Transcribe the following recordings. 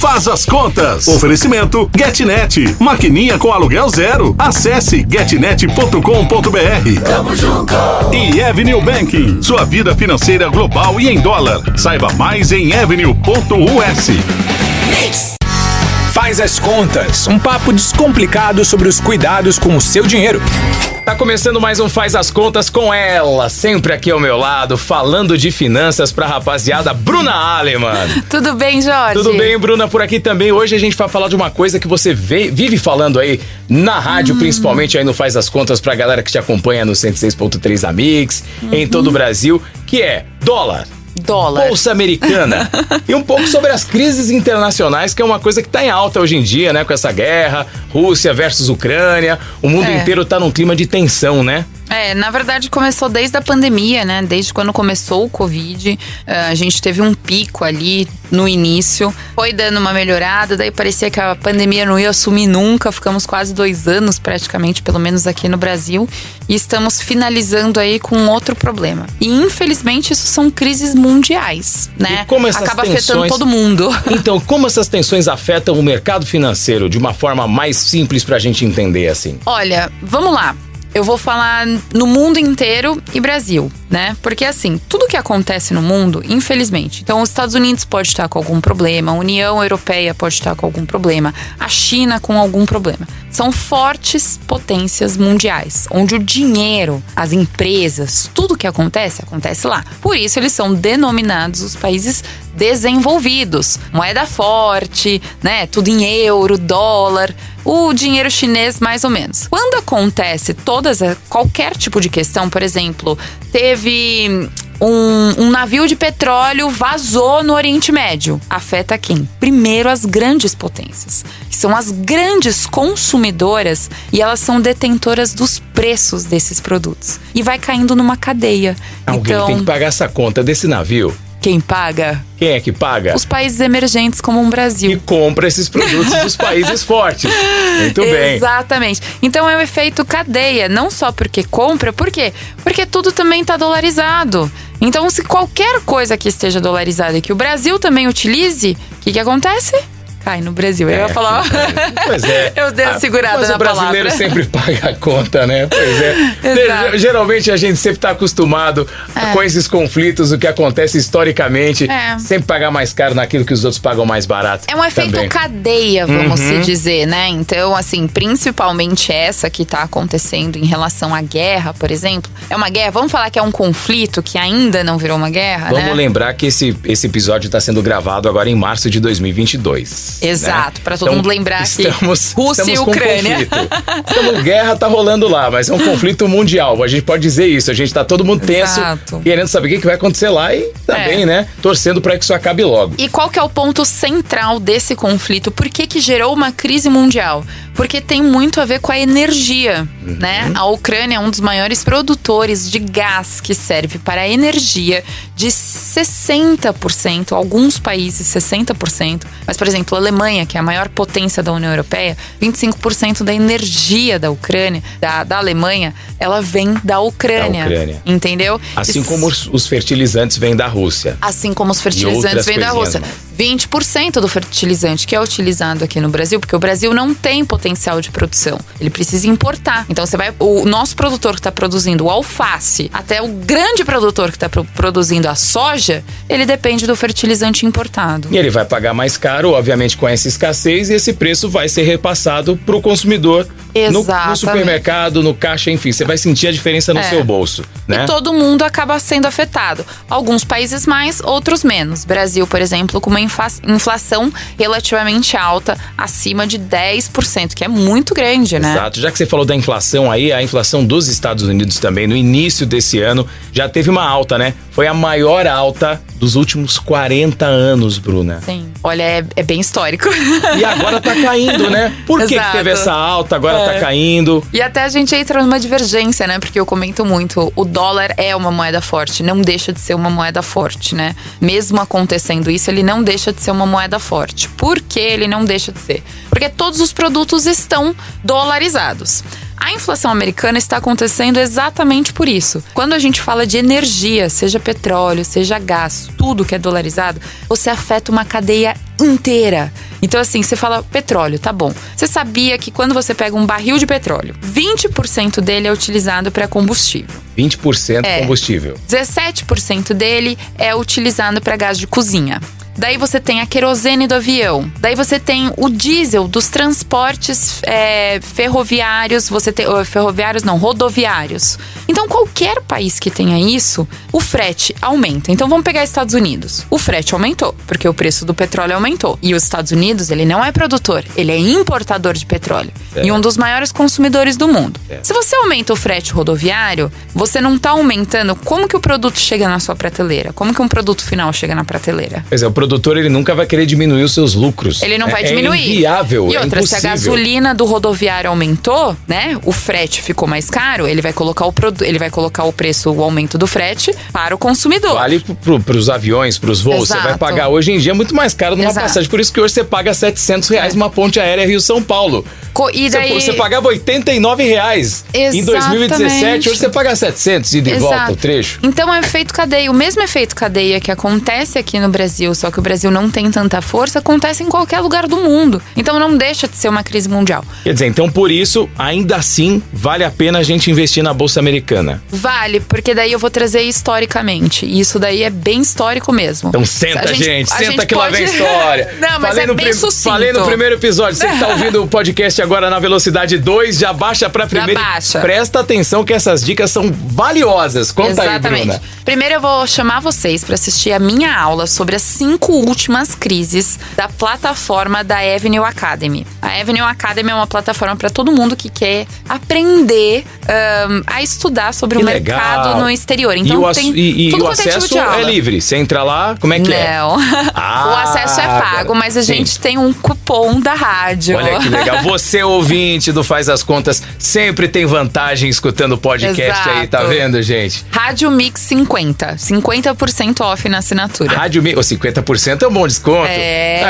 Faz as Contas. Oferecimento GetNet. Maquininha com aluguel zero. Acesse getnet.com.br. Tamo junto. E Avenue Banking. Sua vida financeira global e em dólar. Saiba mais em avenue.us. Faz as Contas, um papo descomplicado sobre os cuidados com o seu dinheiro. Tá começando mais um Faz as Contas com ela, sempre aqui ao meu lado, falando de finanças pra rapaziada, Bruna Aleman. Tudo bem, Jorge? Tudo bem, Bruna, por aqui também. Hoje a gente vai falar de uma coisa que você vive falando aí na rádio, principalmente aí no Faz as Contas, pra galera que te acompanha no 106.3 da Mix, em todo o Brasil, que é dólar. Bolsa Americana. E um pouco sobre as crises internacionais, que é uma coisa que tá em alta hoje em dia, né? Com essa guerra, Rússia versus Ucrânia. O mundo inteiro tá num clima de tensão, né? Na verdade começou desde a pandemia, né? Desde quando começou o Covid, a gente teve um pico ali no início. Foi dando uma melhorada, daí parecia que a pandemia não ia sumir nunca. Ficamos quase 2 anos praticamente, pelo menos aqui no Brasil. E estamos finalizando aí com outro problema. E infelizmente isso são crises mundiais, né? E como essas acaba tensões... afetando todo mundo. Então, como essas tensões afetam o mercado financeiro de uma forma mais simples pra gente entender assim? Olha, vamos lá. Eu vou falar no mundo inteiro e Brasil, né? Porque assim, tudo que acontece no mundo, infelizmente. Então, os Estados Unidos pode estar com algum problema, a União Europeia pode estar com algum problema, a China com algum problema. São fortes potências mundiais, onde o dinheiro, as empresas, tudo que acontece lá. Por isso, eles são denominados os países desenvolvidos. Moeda forte, né? Tudo em euro, dólar. O dinheiro chinês, mais ou menos. Quando acontece qualquer tipo de questão, por exemplo, teve um navio de petróleo vazou no Oriente Médio. Afeta quem? Primeiro as grandes potências, que são as grandes consumidoras e elas são detentoras dos preços desses produtos. E vai caindo numa cadeia. Alguém tem que pagar essa conta desse navio. Quem paga? Quem é que paga? Os países emergentes como o Brasil. E compra esses produtos dos países fortes. Muito bem. Exatamente. Então é um efeito cadeia, não só porque compra, por quê? Porque tudo também está dolarizado. Então se qualquer coisa que esteja dolarizada e que o Brasil também utilize, o que acontece? Cai no Brasil. Eu ia falar. Pois é. Eu dei uma segurada na palavra. Mas o brasileiro sempre paga a conta, né? Pois é. Exato. Geralmente a gente sempre tá acostumado com esses conflitos, o que acontece historicamente. Sempre pagar mais caro naquilo que os outros pagam mais barato. É um efeito cadeia, vamos se dizer, né? Então, assim, principalmente essa que tá acontecendo em relação à guerra, por exemplo. É uma guerra, vamos falar que é um conflito que ainda não virou uma guerra, né? Vamos lembrar que esse episódio tá sendo gravado agora em março de 2022. Exato, né? para todo mundo lembrar que Rússia e Ucrânia. Guerra tá rolando lá, mas é um conflito mundial. A gente pode dizer isso. A gente tá todo mundo tenso, querendo saber o que vai acontecer lá e também, né? Torcendo para que isso acabe logo. E qual que é o ponto central desse conflito? Por que gerou uma crise mundial? Porque tem muito a ver com a energia, né? A Ucrânia é um dos maiores produtores de gás que serve para a energia de 60%, alguns países 60%, mas, por exemplo, a Alemanha, que é a maior potência da União Europeia, 25% da energia da Ucrânia, da Alemanha, ela vem da Ucrânia. Entendeu? Assim como os fertilizantes vêm da Rússia. Assim como os fertilizantes vêm da Rússia. 20% do fertilizante que é utilizado aqui no Brasil, porque o Brasil não tem potencial de produção. Ele precisa importar. Então o nosso produtor que está produzindo o alface, até o grande produtor que está produzindo a soja, ele depende do fertilizante importado. E ele vai pagar mais caro, obviamente, com essa escassez, e esse preço vai ser repassado para o consumidor no supermercado, no caixa, enfim. Você vai sentir a diferença no seu bolso, né? E todo mundo acaba sendo afetado. Alguns países mais, outros menos. Brasil, por exemplo, com uma inflação relativamente alta, acima de 10%, que é muito grande, né? Exato. Já que você falou da inflação aí, a inflação dos Estados Unidos também, no início desse ano, já teve uma alta, né? Foi a maior alta dos últimos 40 anos, Bruna. Sim. Olha, é bem histórico. E agora tá caindo, né? Por que teve essa alta, agora tá caindo? E até a gente entra numa divergência, né? Porque eu comento muito, o dólar é uma moeda forte, não deixa de ser uma moeda forte, né? Mesmo acontecendo isso, ele não deixa de ser uma moeda forte. Por que ele não deixa de ser? Porque todos os produtos estão dolarizados. A inflação americana está acontecendo exatamente por isso. Quando a gente fala de energia, seja petróleo, seja gás, tudo que é dolarizado, você afeta uma cadeia inteira. Então assim, você fala petróleo, tá bom. Você sabia que quando você pega um barril de petróleo, 20% dele é utilizado para combustível. 20% combustível. 17% dele é utilizado para gás de cozinha. Daí você tem a querosene do avião. Daí você tem o diesel dos transportes ferroviários. Rodoviários. Então, qualquer país que tenha isso, o frete aumenta. Então, vamos pegar Estados Unidos. O frete aumentou, porque o preço do petróleo aumentou. E os Estados Unidos, ele não é produtor, ele é importador de petróleo. E um dos maiores consumidores do mundo. Se você aumenta o frete rodoviário, você não está aumentando como que o produto chega na sua prateleira. Como que um produto final chega na prateleira? Pois é, o produtor ele nunca vai querer diminuir os seus lucros. Ele não vai diminuir. É inviável, e outra, se a gasolina do rodoviário aumentou, né? O frete ficou mais caro, ele vai colocar o preço, o aumento do frete para o consumidor. Vale para os aviões, para os voos. Exato. Você vai pagar hoje em dia muito mais caro numa passagem. Por isso que hoje você paga R$700 numa ponte aérea Rio-São Paulo. E daí... Você pagava R$89 em 2017, hoje você paga 700 e de volta o trecho. Então é efeito cadeia. O mesmo efeito cadeia que acontece aqui no Brasil, só que o Brasil não tem tanta força, acontece em qualquer lugar do mundo. Então não deixa de ser uma crise mundial. Quer dizer, então por isso, ainda assim, vale a pena a gente investir na Bolsa Americana. Vale, porque daí eu vou trazer historicamente. E isso daí é bem histórico mesmo. Então senta, gente que lá vem história. Não, mas é bem sucinto. Falei no primeiro episódio, você que tá ouvindo o podcast agora na velocidade 2, já baixa pra primeira. Já baixa. Presta atenção que essas dicas são valiosas. Conta aí, Bruna. Primeiro eu vou chamar vocês para assistir a minha aula sobre as 5 últimas crises da plataforma da Avenue Academy. A Avenue Academy é uma plataforma para todo mundo que quer aprender a estudar sobre o mercado no exterior. Então e o acesso é livre. Você entra lá, como é que é? Não. O acesso é pago, mas a gente tem um cupom da rádio. Olha que legal. Você, ouvinte do Faz as Contas, sempre tem vantagem escutando o podcast aí, tá vendo, gente? Rádio Mix 50. 50% off na assinatura. Rádio Mix, 50% é um bom desconto.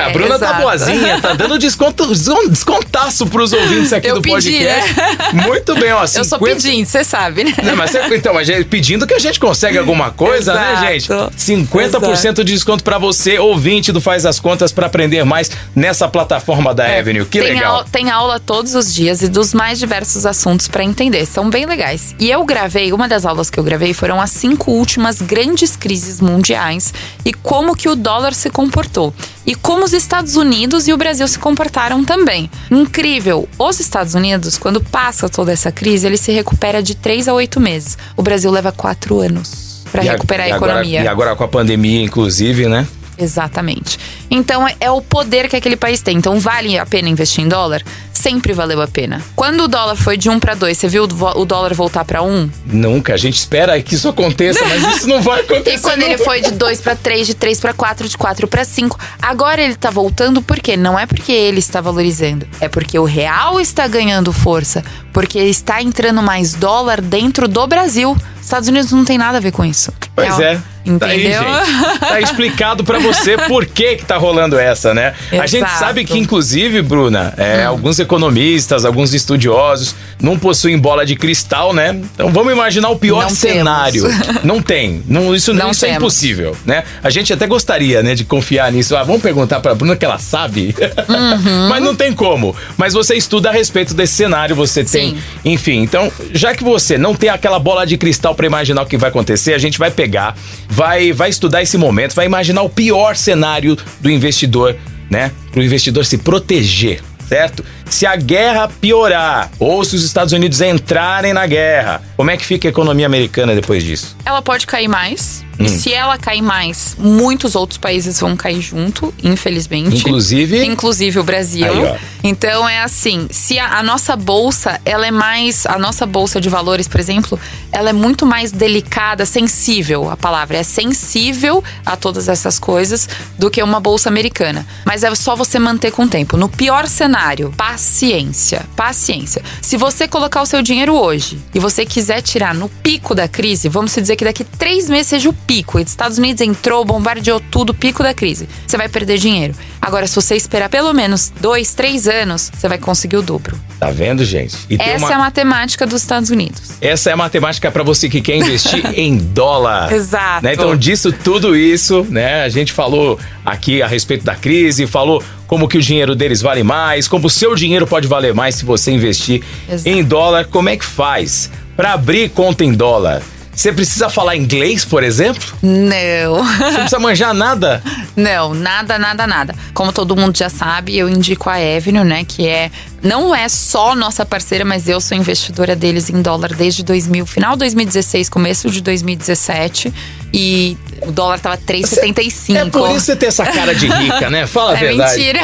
A Bruna tá boazinha, tá dando descontaço pros ouvintes aqui do podcast. Né? Muito bem, ó. 50... Eu sou pedindo, você sabe, né? Não, mas pedindo que a gente consegue alguma coisa, né, gente? 50% de desconto pra você, ouvinte do Faz as Contas, pra aprender mais nessa plataforma da Avenue. Que legal. Tem aula todos os dias e dos mais diversos assuntos pra entender. São bem legais. E eu gravei, uma das aulas que eu gravei foram as 5 últimas grandes crises mundiais e como que o dólar se comportou. E como os Estados Unidos e o Brasil se comportaram também. Incrível! Os Estados Unidos, quando passa toda essa crise, ele se recupera de 3 a 8 meses. O Brasil leva 4 anos para recuperar a economia. E agora com a pandemia, inclusive, né? Exatamente. Então é o poder que aquele país tem. Então vale a pena investir em dólar? Sempre valeu a pena. Quando o dólar foi de 1 para 2, você viu o dólar voltar para 1? Nunca. A gente espera que isso aconteça, mas isso não vai acontecer. E quando ele foi de 2 para 3, de 3 para 4, de 4 para 5, agora ele tá voltando por quê? Não é porque ele está valorizando, é porque o real está ganhando força, porque está entrando mais dólar dentro do Brasil. Estados Unidos não tem nada a ver com isso. Pois é. Entendeu? Tá aí, gente. Tá explicado pra você por que tá rolando essa, né? Exato. A gente sabe que, inclusive, Bruna, alguns economistas, alguns estudiosos não possuem bola de cristal, né? Então vamos imaginar o pior cenário. Não tem. Isso é impossível, né? A gente até gostaria, né, de confiar nisso. Vamos perguntar pra Bruna que ela sabe. Mas não tem como. Mas você estuda a respeito desse cenário, você tem... Enfim, então, já que você não tem aquela bola de cristal pra imaginar o que vai acontecer, a gente vai pegar... Vai estudar esse momento, vai imaginar o pior cenário do investidor, né? Para o investidor se proteger, certo? Se a guerra piorar ou se os Estados Unidos entrarem na guerra, como é que fica a economia americana depois disso? Ela pode cair mais. E se ela cair mais, muitos outros países vão cair junto, infelizmente. Inclusive o Brasil. Aí, então é assim, se a nossa bolsa, ela é mais... A nossa bolsa de valores, por exemplo, ela é muito mais delicada, sensível, a palavra é sensível a todas essas coisas do que uma bolsa americana. Mas é só você manter com o tempo. No pior cenário, paciência. Se você colocar o seu dinheiro hoje e você quiser tirar no pico da crise, vamos dizer que daqui 3 meses seja o pico. Os Estados Unidos entrou, bombardeou tudo, pico da crise. Você vai perder dinheiro. Agora, se você esperar pelo menos 2, 3 anos, você vai conseguir o dobro. Tá vendo, gente? E essa é a matemática dos Estados Unidos. Essa é a matemática para você que quer investir em dólar. Exato. Né? Então, disso tudo isso, né? A gente falou aqui a respeito da crise, falou como que o dinheiro deles vale mais, como o seu dinheiro pode valer mais se você investir em dólar. Como é que faz para abrir conta em dólar? Você precisa falar inglês, por exemplo? Não. Você não precisa manjar nada? Não, nada. Como todo mundo já sabe, eu indico a Avenue, né? Que não é só nossa parceira, mas eu sou investidora deles em dólar desde final de 2016, começo de 2017. E o dólar tava 3,75. É por isso você tem essa cara de rica, né? Fala a verdade. Mentira.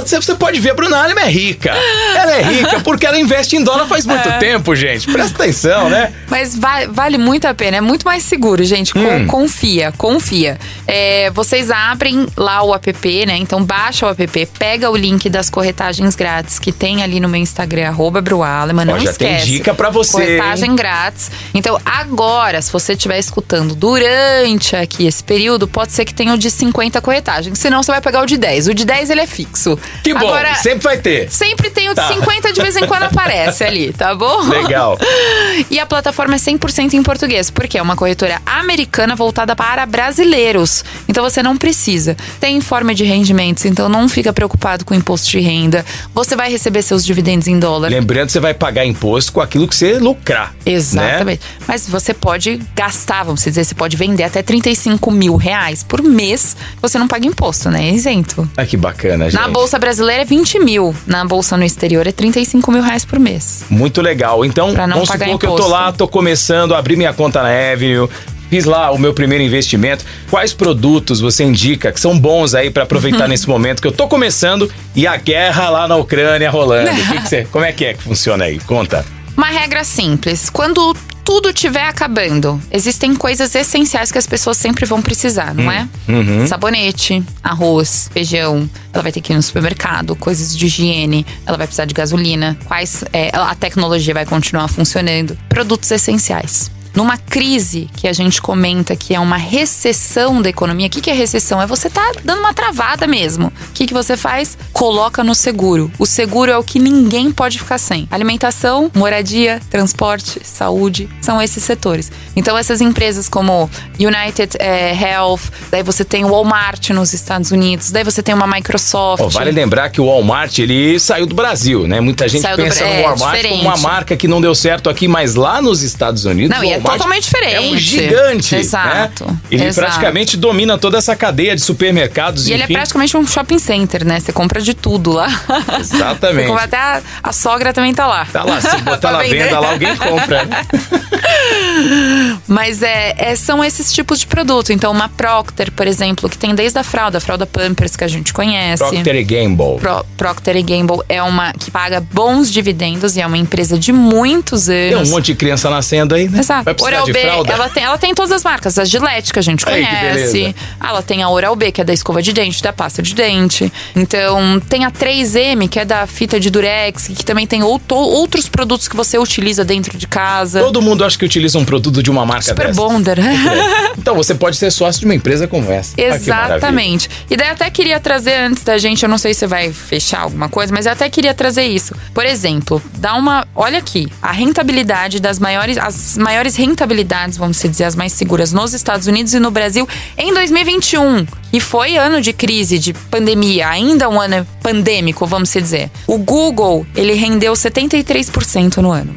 Você pode ver, a Bruna Alima é rica. Ela é rica porque ela investe em dólar faz muito tempo, gente. Presta atenção, né? Mas vale muito a pena, é muito mais seguro, gente. Confia. Vocês abrem lá o app, né? Então baixa o app, pega o link das corretagens grátis que tem ali no meu Instagram, @BruAlema. Não já esquece. tem dica pra você. Corretagem grátis. Então agora, se você estiver escutando durante aqui esse período, pode ser que tenha o de 50 corretagens. Senão você vai pegar o de 10. O de 10 ele é fixo. Que bom, agora, sempre vai ter. Sempre tem o de 50, de vez em quando aparece ali, tá bom? Legal. E a plataforma é 100% em português, porque é uma corretora americana voltada para brasileiros. Então você não precisa. Tem informe de rendimentos, então não fica preocupado com imposto de renda. Você vai receber seus dividendos em dólar. Lembrando que você vai pagar imposto com aquilo que você lucrar. Exatamente. Né? Mas você pode gastar, vamos dizer, você pode vender até 35 mil reais por mês. Você não paga imposto, né? É isento. Ah, que bacana, gente. Na Bolsa Brasileira é 20 mil. Na Bolsa no exterior é 35 mil reais por mês. Muito legal. Então, vamos supor que eu tô lá, tô começando a abrir minha conta na Avenue. Fiz lá o meu primeiro investimento. Quais produtos você indica que são bons aí pra aproveitar nesse momento que eu tô começando e a guerra lá na Ucrânia rolando? Como é que funciona aí? Conta. Uma regra simples. Quando tudo estiver acabando, existem coisas essenciais que as pessoas sempre vão precisar, não é? Sabonete, arroz, feijão. Ela vai ter que ir no supermercado, coisas de higiene. Ela vai precisar de gasolina. A tecnologia vai continuar funcionando. Produtos essenciais. Numa crise que a gente comenta que é uma recessão da economia. O que é recessão? É você tá dando uma travada mesmo. O que você faz? Coloca no seguro. O seguro é o que ninguém pode ficar sem. Alimentação, moradia, transporte, saúde, são esses setores. Então essas empresas como United Health, daí você tem o Walmart nos Estados Unidos, daí você tem uma Microsoft. Vale lembrar que o Walmart, ele saiu do Brasil, né? Muita gente pensa no Walmart como uma marca que não deu certo aqui, mas lá nos Estados Unidos, não, é totalmente diferente. É um gigante. Exato. Né? Ele praticamente domina toda essa cadeia de supermercados. E ele é praticamente um shopping center, né? Você compra de tudo lá. Exatamente. Você compra até a sogra também tá lá. Tá lá, se botar na venda lá, alguém compra. Mas são esses tipos de produto. Então uma Procter, por exemplo, que tem desde a fralda Pampers que a gente conhece. Procter & Gamble. Procter & Gamble é uma que paga bons dividendos e é uma empresa de muitos anos. Tem um monte de criança nascendo aí, né? Exato. Vai precisar de fralda? Ela tem todas as marcas. A Gillette, que a gente conhece. Ela tem a Oral-B, que é da escova de dente, da pasta de dente. Então, tem a 3M, que é da fita de durex, que também tem outros produtos que você utiliza dentro de casa. Todo mundo acha que utiliza um produto de uma marca Super dessa. Bonder. Então, você pode ser sócio de uma empresa como essa. Exatamente. E daí até queria trazer antes da gente, eu não sei se vai fechar alguma coisa, mas eu até queria trazer isso. Por exemplo, olha aqui, a rentabilidade as maiores rentabilidades, vamos dizer, as mais seguras nos Estados Unidos e no Brasil em 2021. E foi ano de crise, de pandemia, ainda um ano pandêmico, vamos dizer. O Google, ele rendeu 73% no ano.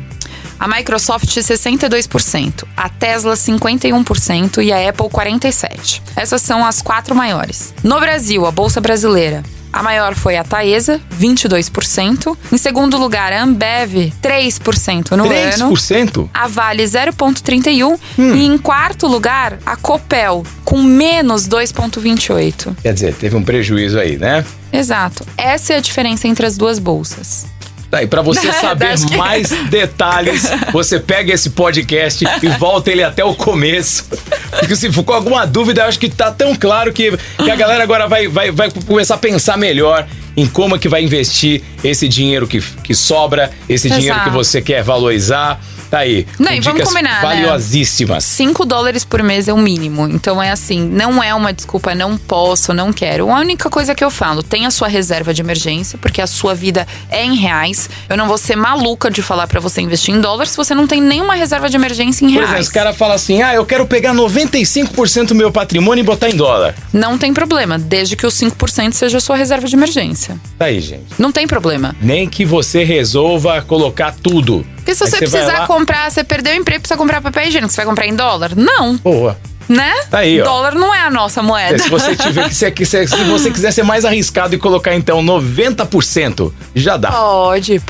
A Microsoft 62%, a Tesla 51% e a Apple 47%. Essas são as 4 maiores. No Brasil, a Bolsa Brasileira, a maior foi a Taesa, 22%. Em segundo lugar, a Ambev, 3% no 3%? ano. A Vale, 0,31%. E em quarto lugar, a Copel, com menos 2,28%. Quer dizer, teve um prejuízo aí, né? Exato. Essa é a diferença entre as duas bolsas. Tá, e pra você saber mais detalhes, você pega esse podcast e volta ele até o começo. Porque se ficou alguma dúvida, eu acho que tá tão claro que a galera agora vai começar a pensar melhor em como é que vai investir esse dinheiro que sobra, esse dinheiro que você quer valorizar. Tá aí. Não, e vamos combinar, valiosíssimas. $5 por mês é o mínimo. Então é assim, não é uma desculpa, não posso, não quero. A única coisa que eu falo, tenha a sua reserva de emergência, porque a sua vida é em reais. Eu não vou ser maluca de falar pra você investir em dólar se você não tem nenhuma reserva de emergência em reais. Por exemplo, os caras falam assim, eu quero pegar 95% do meu patrimônio e botar em dólar. Não tem problema, desde que os 5% seja a sua reserva de emergência. Tá aí, gente. Não tem problema. Nem que você resolva colocar tudo. Porque se você precisar comprar, você perdeu o emprego, precisa comprar papel higiênico, você vai comprar em dólar? Não. Boa. Né? Tá aí, ó. Dólar não é a nossa moeda. Se você quiser ser mais arriscado e colocar então 90%, já dá. Pode.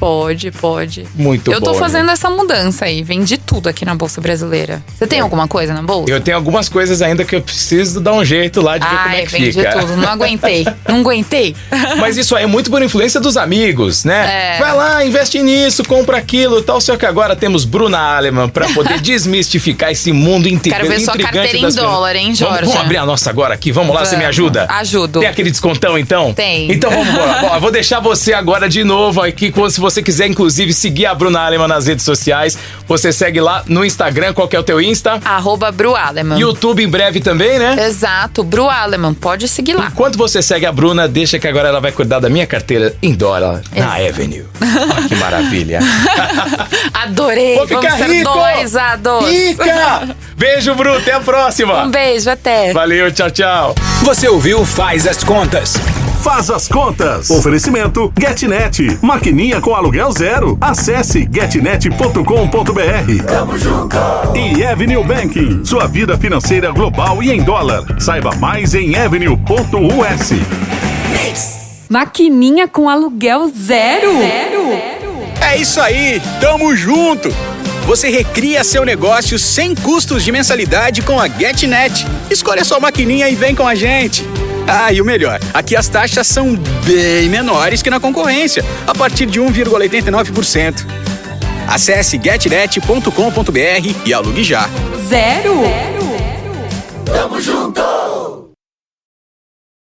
Muito bom. Eu tô fazendo essa mudança aí. Vendi tudo aqui na Bolsa Brasileira. Você tem alguma coisa na Bolsa? Eu tenho algumas coisas ainda que eu preciso dar um jeito lá de ver como é que vendi fica. Tudo. Não aguentei. Mas isso aí é muito por influência dos amigos, né? Vai lá, investe nisso, compra aquilo e tal. Só que agora temos Bruna Aleman pra poder desmistificar esse mundo Quero ver sua carteira em dólar, hein, Jorge? Vamos abrir a nossa agora aqui. Vamos lá, você me ajuda? Ajudo. Tem aquele descontão, então? Tem. Então vamos embora. Bom, eu vou deixar você agora de novo aqui. Se você quiser, inclusive, seguir a Bruna Aleman nas redes sociais, você segue lá no Instagram. Qual que é o teu Insta? @BruAleman. YouTube em breve também, né? Exato, Bru Aleman. Pode seguir lá. Enquanto você segue a Bruna, deixa que agora ela vai cuidar da minha carteira em dólar na Avenue. Olha que maravilha. Adorei. Vou ficar rico. Rica! Beijo, Bru. Até a próxima. Um beijo, até. Valeu, tchau. Você ouviu Faz as Contas. Faz as contas. Oferecimento GetNet. Maquininha com aluguel zero. Acesse getnet.com.br. Tamo junto. E Avenue Banking. Sua vida financeira global e em dólar. Saiba mais em avenue.us. Maquininha com aluguel zero? É isso aí, tamo junto! Você recria seu negócio sem custos de mensalidade com a GetNet. Escolhe a sua maquininha e vem com a gente. E o melhor, aqui as taxas são bem menores que na concorrência, a partir de 1,89%. Acesse getnet.com.br e alugue já. Zero? Tamo junto.